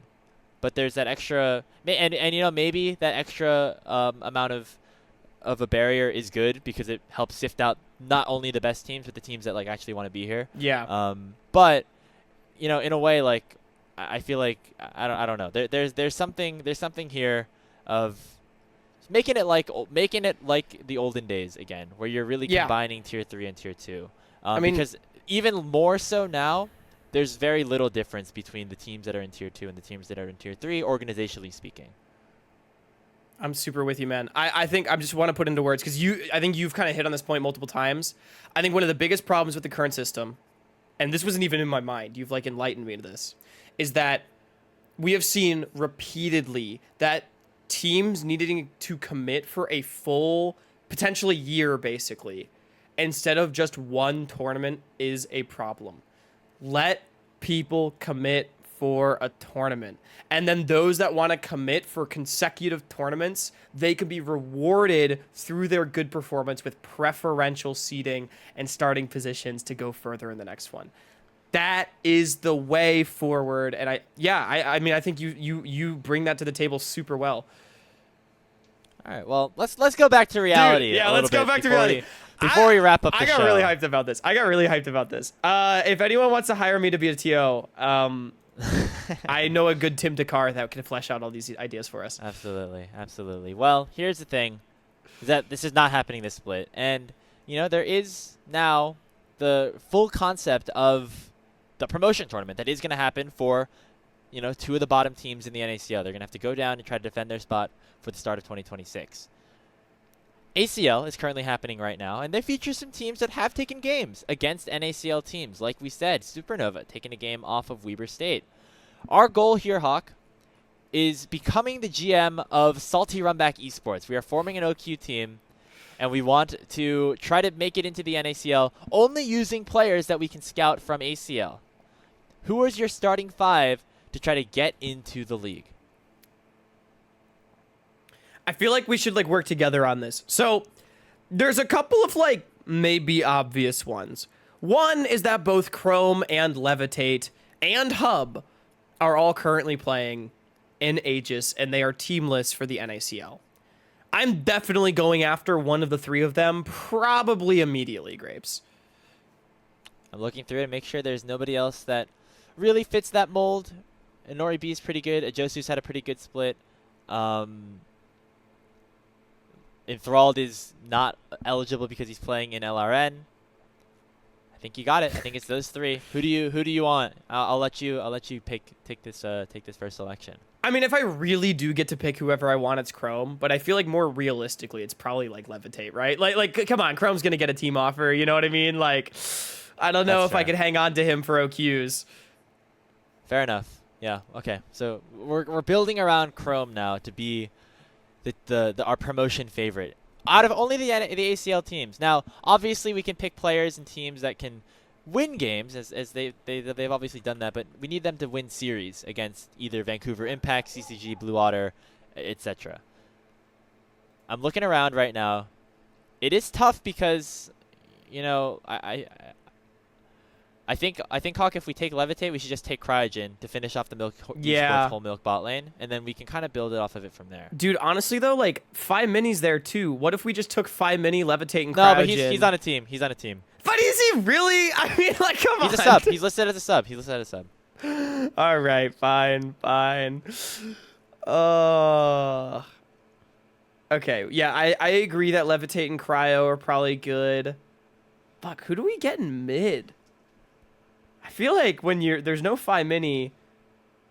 But there's that extra, and maybe that extra amount of a barrier is good, because it helps sift out not only the best teams, but the teams that actually want to be here. Yeah. But in a way, like, I feel like I don't know. There's something here of making it like the olden days again, where you're really combining tier 3 and tier 2. Because even more so now, there's very little difference between the teams that are in tier 2 and the teams that are in tier 3, organizationally speaking. I'm super with you, man. I think I just want to put into words, because I think you've kind of hit on this point multiple times. I think one of the biggest problems with the current system, and this wasn't even in my mind, you've enlightened me to this, is that we have seen repeatedly that teams needing to commit for a full, potentially year, basically, instead of just one tournament, is a problem. Let people commit for a tournament. And then those that want to commit for consecutive tournaments, they can be rewarded through their good performance with preferential seeding and starting positions to go further in the next one. That is the way forward. And I think you bring that to the table super well. All right, well, let's go back to reality. Dude, let's go back to reality. Before we wrap up the show. I got really hyped about this. If anyone wants to hire me to be a TO, I know a good Tim Dakar that can flesh out all these ideas for us. Absolutely. Well, here's the thing, is that this is not happening this split. And you know, there is now the full concept of the promotion tournament that is going to happen for, you know, 2 of the bottom teams in the NACL. They're going to have to go down and try to defend their spot for the start of 2026. ACL is currently happening right now, and they feature some teams that have taken games against NACL teams. Like we said, Supernova taking a game off of Weber State. Our goal here, Hawk, is becoming the GM of Salty Runback Esports. We are forming an OQ team, and we want to try to make it into the NACL only using players that we can scout from ACL. Who is your starting 5 to try to get into the league? I feel like we should like work together on this. So there's a couple of like maybe obvious ones. One is that both Chrome and Levitate and Hub are all currently playing in Aegis, and they are teamless for the NACL. I'm definitely going after one of the 3 of them, probably immediately, Grapes. I'm looking through it to make sure there's nobody else that really fits that mold. Nori B is pretty good. Ajosu's had a pretty good split. Enthralled is not eligible because he's playing in LRN. I think you got it. I think it's those 3. Who do you want? I'll let you take this first selection. I mean, if I really do get to pick whoever I want, it's Chrome. But I feel like more realistically, it's probably like Levitate, right? Like, come on, Chrome's gonna get a team offer. You know what I mean? Like, I don't know if I could hang on to him for OQs. Fair enough. Yeah. Okay. So we're building around Chrome now to be our promotion favorite out of only the ACL teams. Now, obviously, we can pick players and teams that can win games, as they've obviously done that, but we need them to win series against either Vancouver Impact, CCG, Blue Water, etc. I'm looking around right now. It is tough because, you know, I think Hawk, if we take Levitate, we should just take Cryogen to finish off the Esports whole milk bot lane, and then we can kind of build it off of it from there. Dude, honestly though, like Phi Mini's there too. What if we just took Phi Mini, Levitate, and Cryogen? No, but he's on a team. He's on a team. But is he really? I mean, like, come on. He's a sub. He's listed as a sub. All right, fine. Okay, yeah, I agree that Levitate and Cryo are probably good. Fuck, who do we get in mid? I feel like when there's no Phi Mini,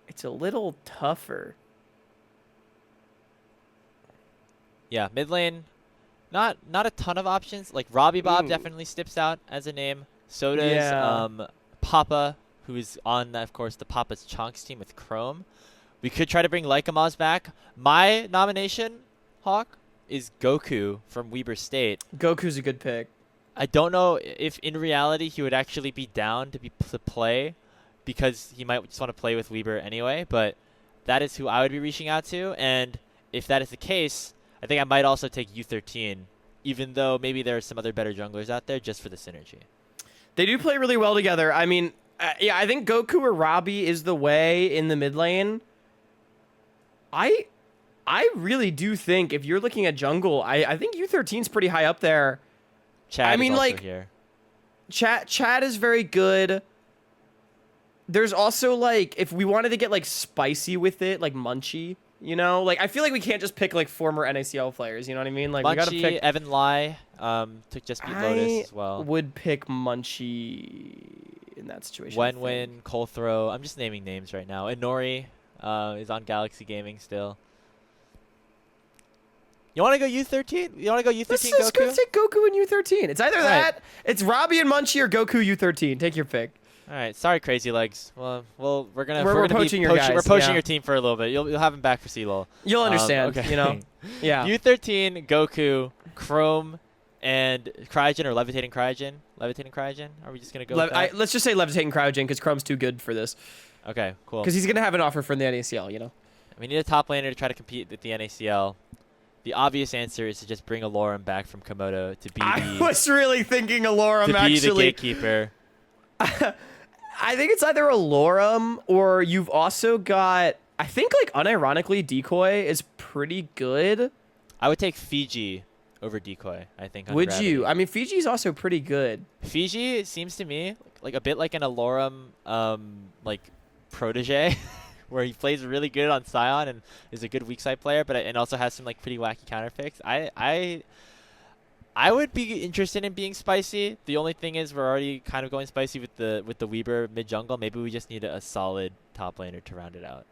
it's a little tougher. Yeah, mid lane, not a ton of options. Like Robbie Bob definitely steps out as a name. So does Papa, who is on, of course, the Papa's Chonks team with Chrome. We could try to bring Lycamaz back. My nomination, Hawk, is Goku from Weber State. Goku's a good pick. I don't know if in reality he would actually be down to play, because he might just want to play with Weber anyway, but that is who I would be reaching out to. And if that is the case, I think I might also take U13, even though maybe there are some other better junglers out there, just for the synergy. They do play really well together. I mean, yeah, I think Goku or Robbie is the way in the mid lane. I really do think if you're looking at jungle, I think U13's pretty high up there. Chad is also here. Chad is very good. There's also, like, if we wanted to get, like, spicy with it, like Munchie, you know? Like, I feel like we can't just pick, like, former NACL players, you know what I mean? Like, Munchie, we gotta pick... Evan Lai, took Just Beat Lotus as well. I would pick Munchie in that situation. Wenwin, Colthrow. I'm just naming names right now. Inori is on Galaxy Gaming still. You want to go U13? You want to go U13 Let's Goku? go take Goku and U13. It's either that, it's Robbie and Munchie, or Goku U13. Take your pick. All right, sorry, Crazy Legs. Well, we're gonna poaching your guys. We're poaching your team for a little bit. You'll have him back for CLOL. You'll understand. Okay. You know. Yeah. U13, Goku, Chrome, and Cryogen, or Levitating Cryogen. Levitating Cryogen. Are we just gonna go? With that? Let's just say Levitating Cryogen, because Chrome's too good for this. Okay, cool. Because he's gonna have an offer from the NACL. You know. We need a top laner to try to compete with the NACL. The obvious answer is to just bring Alorum back from Komodo to be I was really thinking Alorum, to be actually. the gatekeeper. I think it's either Alorum, or you've also got, I think, like, unironically, Decoy is pretty good. I would take Fiji over Decoy, I think. On Would gravity. you? I mean, Fiji's also pretty good. Fiji seems to me like a bit like an Alorum like protege. Where he plays really good on Scion and is a good weak side player, but and also has some like pretty wacky counter picks. I I would be interested in being spicy. The only thing is we're already kind of going spicy with the Weber mid jungle. Maybe we just need a solid top laner to round it out.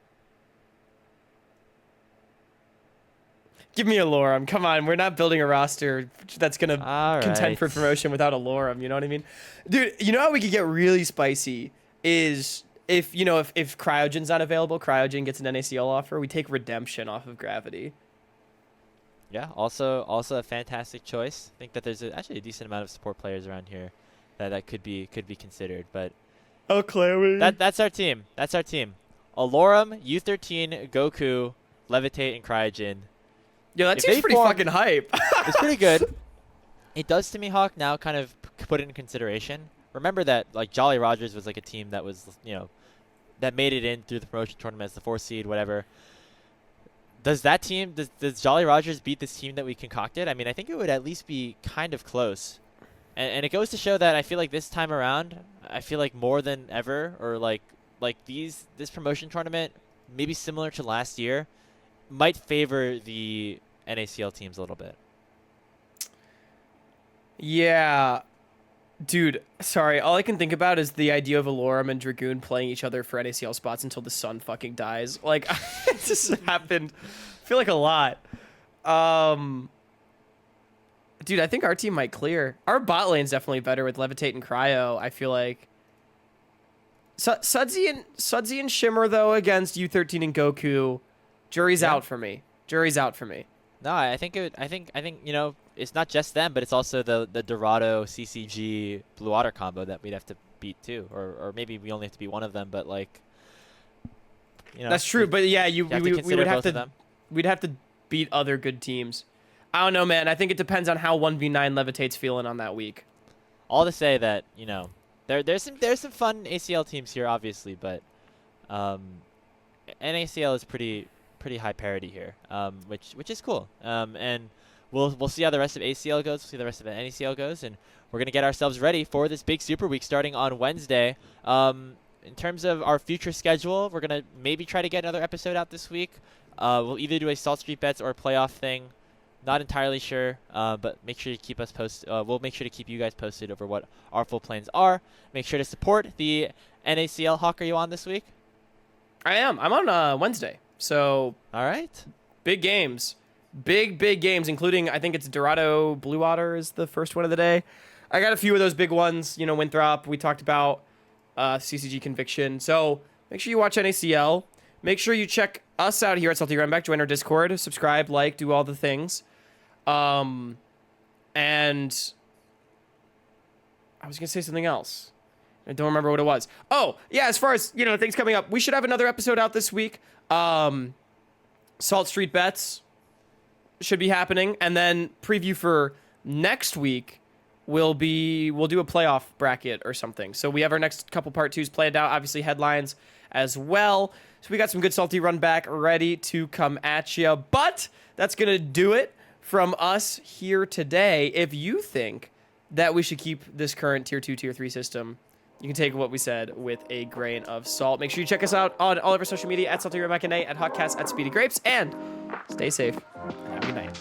Give me a Lorem. Come on, we're not building a roster that's gonna All contend for right. promotion without a Lorem. You know what I mean, dude? You know how we could get really spicy is if Cryogen's not available, Cryogen gets an NACL offer. We take Redemption off of Gravity. Yeah, also a fantastic choice. I think that there's actually a decent amount of support players around here that could be considered. But Oh, Chloe. that's our team. That's our team. Alorum, U13, Goku, Levitate, and Cryogen. Yo, that If team's they pretty form- fucking hype. It's pretty good. It does to me, Hawk, now kind of put it in consideration. Remember that like Jolly Rogers was like a team that was, that made it in through the promotion tournament as the 4th seed, whatever. Does that team, does Jolly Rogers beat this team that we concocted? I mean, I think it would at least be kind of close. And it goes to show that I feel like this time around, I feel like more than ever, or like this promotion tournament, maybe similar to last year, might favor the NACL teams a little bit. Yeah. Dude, sorry. All I can think about is the idea of Alorum and Dragoon playing each other for NACL spots until the sun fucking dies. Like, it just happened. I feel like a lot. Dude, I think our team might clear. Our bot lane's definitely better with Levitate and Cryo, I feel like. Sudzy and Shimmer, though, against U13 and Goku. Jury's out for me. Jury's out for me. No, I think it's not just them, but it's also the Dorado CCG Blue Water combo that we'd have to beat too, or maybe we only have to beat one of them, but like, That's true, but yeah, we would have both of them. we'd have to beat other good teams. I don't know, man. I think it depends on how 1v9 Levitate's feeling on that week. All to say that there's some fun ACL teams here, obviously, but NACL is pretty high parity here, which is cool. And we'll see how the rest of ACL goes. We'll see how the rest of NACL goes, and we're gonna get ourselves ready for this big Super Week starting on Wednesday. In terms of our future schedule, we're gonna maybe try to get another episode out this week. We'll either do a Salt Street Bets or a playoff thing. Not entirely sure, but make sure to keep us posted. We'll make sure to keep you guys posted over what our full plans are. Make sure to support the NACL. Hawk, are you on this week? I am. I'm on Wednesday. So All right. big games. Big games, including, I think it's Dorado Blue Water is the first one of the day. I got a few of those big ones. Winthrop, we talked about CCG Conviction. So make sure you watch NACL. Make sure you check us out here at Salty Runback. Join our Discord. Subscribe, like, do all the things. And I was going to say something else. I don't remember what it was. Oh, yeah, as far as, things coming up, we should have another episode out this week. Salt Street Bets should be happening. And then preview for next week we'll do a playoff bracket or something. So we have our next couple part 2s planned out, obviously headlines as well. So we got some good Salty Run Back ready to come at you. But that's going to do it from us here today. If you think that we should keep this current Tier 2, Tier 3 system, you can take what we said with a grain of salt. Make sure you check us out on all of our social media at Salty Runback and at Hotcast at Speedy Grapes. And stay safe. Have a good night.